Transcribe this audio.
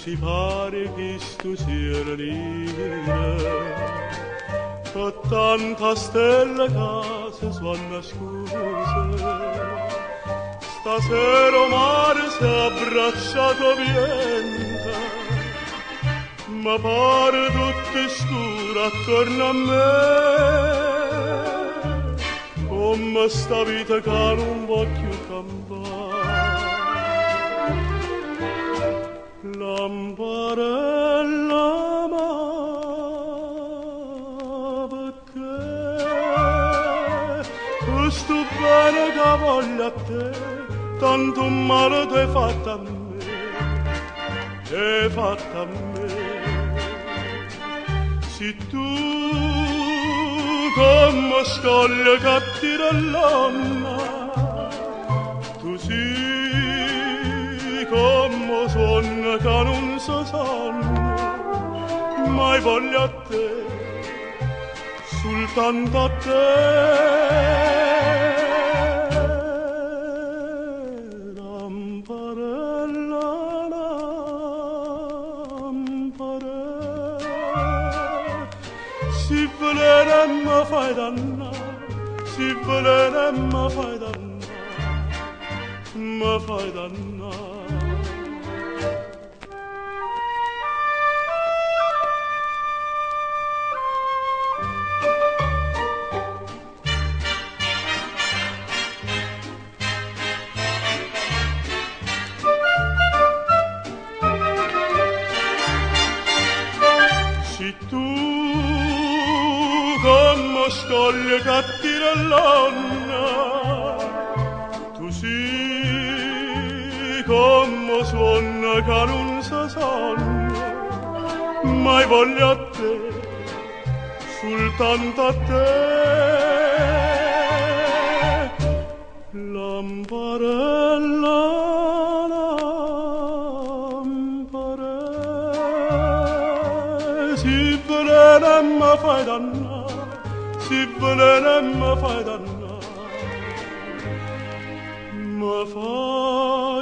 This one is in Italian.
si pare che sto sia nera, che tanta stella che si sono nascose. Stasera il mare si è abbracciato vento, ma pare tutto scuro attorno a me, come sta vita che non può più campare. Lamparella, ma perché questo bene che voglio a te, tanto male ti hai fatto a me, hai fatto a me. Se tu come scoglie che tira l'onna, tu sei come sonno che non si sanno, mai voglio a te, soltanto a te. Si volere mi fai dannare, si volere mi fai dannare, mi fai dannare. Se tu come scoglie che tira l'onna, tu sei come suona che non si sanno, mai voglio a te, soltanto a te. Lamparella, lamparella, si volere mi fai dannare, si volere mi fai dannare, mi fai